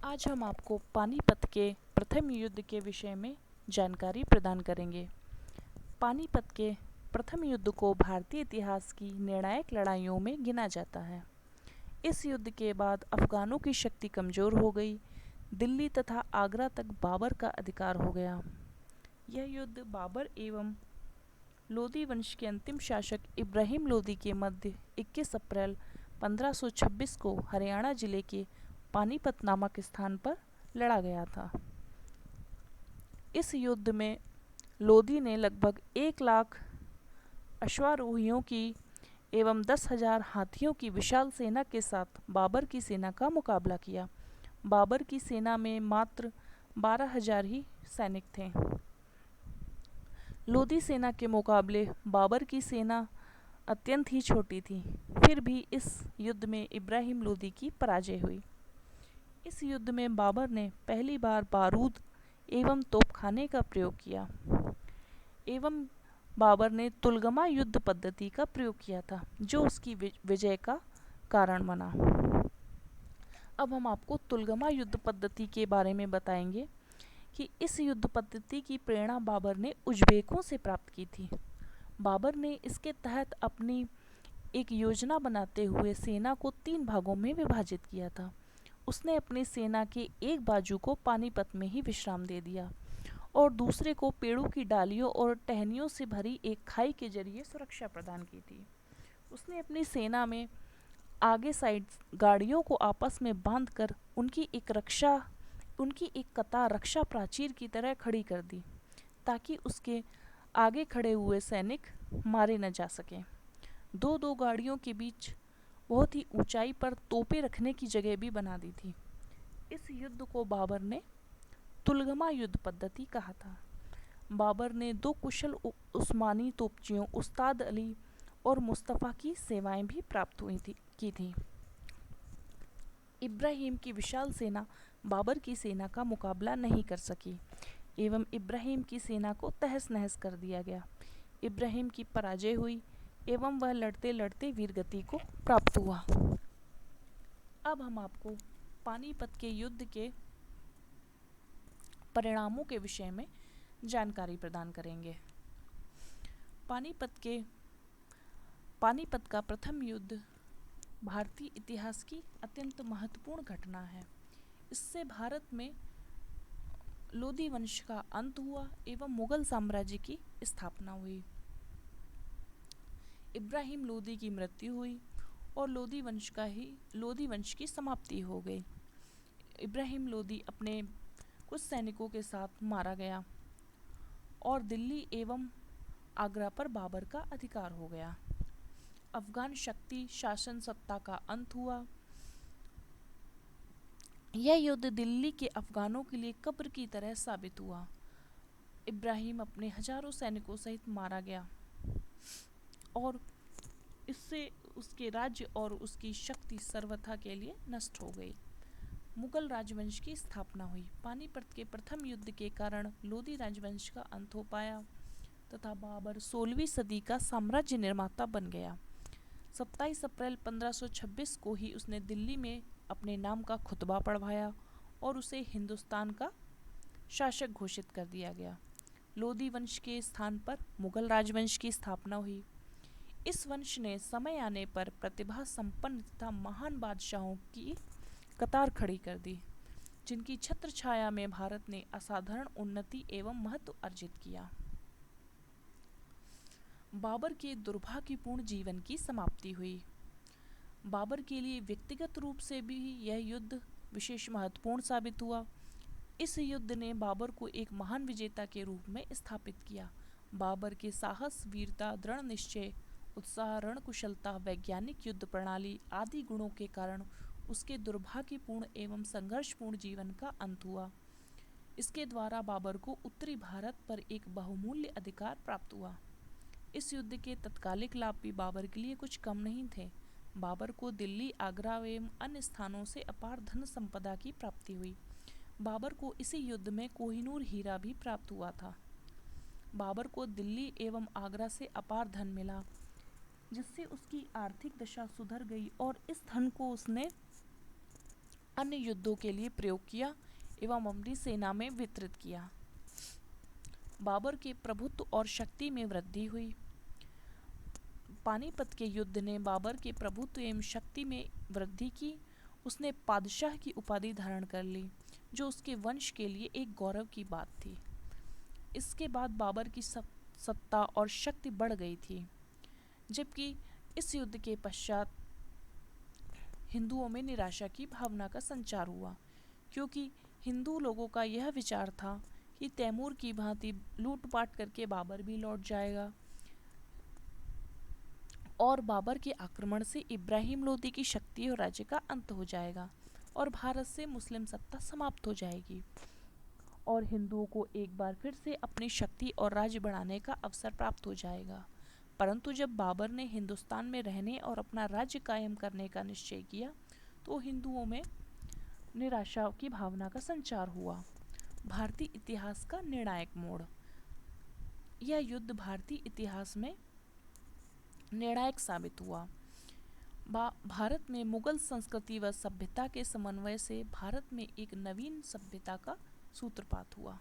आज हम आपको पानीपत के प्रथम युद्ध के विषय में जानकारी प्रदान करेंगे। पानीपत के प्रथम युद्ध को भारतीय इतिहास की निर्णायक लड़ाइयों में गिना जाता है। इस युद्ध के बाद अफगानों की शक्ति कमज़ोर हो गई। दिल्ली तथा आगरा तक बाबर का अधिकार हो गया। यह युद्ध बाबर एवं लोदी वंश के अंतिम शासक इब्राहिम लोदी के मध्य 21 अप्रैल 1526 को हरियाणा जिले के पानीपत नामक स्थान पर लड़ा गया था। इस युद्ध में लोदी ने लगभग 1 लाख अश्वारोहियों की एवं 10,000 हाथियों की विशाल सेना के साथ बाबर की सेना का मुकाबला किया। बाबर की सेना में मात्र 12,000 ही सैनिक थे। लोदी सेना के मुकाबले बाबर की सेना अत्यंत ही छोटी थी। फिर भी इस युद्ध में इब्राहिम लोदी की पराजय हुई। इस युद्ध में बाबर ने पहली बार बारूद एवं तोपखाने का प्रयोग किया एवं बाबर ने तुलगमा युद्ध पद्धति का प्रयोग किया था, जो उसकी विजय का कारण बना। अब हम आपको तुलगमा युद्ध पद्धति के बारे में बताएंगे कि इस युद्ध पद्धति की प्रेरणा बाबर ने उज़्बेकों से प्राप्त की थी। बाबर ने इसके तहत अपनी एक योजना बनाते हुए सेना को 3 भागों में विभाजित किया था। उसने अपनी सेना के एक बाजू को पानीपत में ही विश्राम दे दिया और दूसरे को पेड़ों की डालियों और टहनियों से भरी एक खाई के जरिए सुरक्षा प्रदान की थी। उसने अपनी सेना में आगे साइड गाड़ियों को आपस में बांधकर उनकी एक कतार रक्षा प्राचीर की तरह खड़ी कर दी, ताकि उसके आगे खड़े हुए सैनिक मारे न जा सकें। दो गाड़ियों के बीच बहुत ही ऊंचाई पर तोपें रखने की जगह भी बना दी थी। इस युद्ध को बाबर ने तुलगमा युद्ध पद्धति कहा था। बाबर ने 2 कुशल उस्मानी तोपचियों उस्ताद अली और मुस्तफ़ा की सेवाएं भी प्राप्त की थी। इब्राहिम की विशाल सेना बाबर की सेना का मुकाबला नहीं कर सकी एवं इब्राहिम की सेना को तहस नहस कर दिया गया। इब्राहिम की पराजय हुई एवं वह लड़ते लड़ते वीरगति को प्राप्त हुआ। अब हम आपको पानीपत के युद्ध के परिणामों के विषय में जानकारी प्रदान करेंगे। पानीपत का प्रथम युद्ध भारतीय इतिहास की अत्यंत महत्वपूर्ण घटना है। इससे भारत में लोदी वंश का अंत हुआ एवं मुगल साम्राज्य की स्थापना हुई। इब्राहिम लोदी की मृत्यु हुई और लोदी वंश की समाप्ति हो गई। इब्राहिम लोदी अपने कुछ सैनिकों के साथ मारा गया और दिल्ली एवं आगरा पर बाबर का अधिकार हो गया। अफगान शक्ति शासन सत्ता का अंत हुआ। यह युद्ध दिल्ली के अफगानों के लिए कब्र की तरह साबित हुआ। इब्राहिम अपने हजारों सैनिकों सहित मारा गया और इससे उसके राज्य और उसकी शक्ति सर्वथा के लिए नष्ट हो गई। मुगल राजवंश की स्थापना हुई। पानीपत के प्रथम युद्ध के कारण लोदी राजवंश का अंत हो पाया तथा बाबर 16वीं सदी का साम्राज्य निर्माता बन गया। 27 अप्रैल 1526 को ही उसने दिल्ली में अपने नाम का खुतबा पढ़वाया और उसे हिंदुस्तान का शासक घोषित कर दिया गया। लोदी वंश के स्थान पर मुगल राजवंश की स्थापना हुई। इस वंश ने समय आने पर प्रतिभा संपन्न तथा महान बादशाहों की कतार खड़ी कर दी, जिनकी छत्र छाया में भारत ने असाधारण उन्नति एवं महत्व अर्जित किया। बाबर के दुर्भाग्यपूर्ण जीवन की समाप्ति हुई। बाबर के लिए व्यक्तिगत रूप से भी यह युद्ध विशेष महत्वपूर्ण साबित हुआ। इस युद्ध ने बाबर को एक महान विजेता के रूप में स्थापित किया। बाबर के साहस, वीरता, दृढ़ निश्चय, उत्साह, रणकुशलता, वैज्ञानिक युद्ध प्रणाली आदि गुणों के कारण उसके दुर्भाग्यपूर्ण एवं संघर्षपूर्ण जीवन का अंत हुआ। इसके द्वारा बाबर को उत्तरी भारत पर एक बहुमूल्य अधिकार प्राप्त हुआ। इस युद्ध के तत्कालिक लाभ भी बाबर के लिए कुछ कम नहीं थे। बाबर को दिल्ली, आगरा एवं अन्य स्थानों से अपार धन संपदा की प्राप्ति हुई। बाबर को इसी युद्ध में कोहिनूर हीरा भी प्राप्त हुआ था। बाबर को दिल्ली एवं आगरा से अपार धन मिला, जिससे उसकी आर्थिक दशा सुधर गई और इस धन को उसने अन्य युद्धों के लिए प्रयोग किया एवं अपनी सेना में वितरित किया। बाबर के प्रभुत्व और शक्ति में वृद्धि हुई। पानीपत के युद्ध ने बाबर के प्रभुत्व एवं शक्ति में वृद्धि की। उसने पादशाह की उपाधि धारण कर ली, जो उसके वंश के लिए एक गौरव की बात थी। इसके बाद बाबर की सत्ता और शक्ति बढ़ गई थी, जबकि इस युद्ध के पश्चात हिंदुओं में निराशा की भावना का संचार हुआ, क्योंकि हिंदू लोगों का यह विचार था कि तैमूर की भांति लूटपाट करके बाबर भी लौट जाएगा और बाबर के आक्रमण से इब्राहिम लोदी की शक्ति और राज्य का अंत हो जाएगा और भारत से मुस्लिम सत्ता समाप्त हो जाएगी और हिंदुओं को एक बार फिर से अपनी शक्ति और राज्य बढ़ाने का अवसर प्राप्त हो जाएगा। परंतु जब बाबर ने हिंदुस्तान में रहने और अपना राज्य कायम करने का निश्चय किया, तो हिंदुओं में निराशा की भावना का संचार हुआ। भारतीय इतिहास का निर्णायक मोड़। यह युद्ध भारतीय इतिहास में निर्णायक साबित हुआ। भारत में मुगल संस्कृति व सभ्यता के समन्वय से भारत में एक नवीन सभ्यता का सूत्रपात हुआ।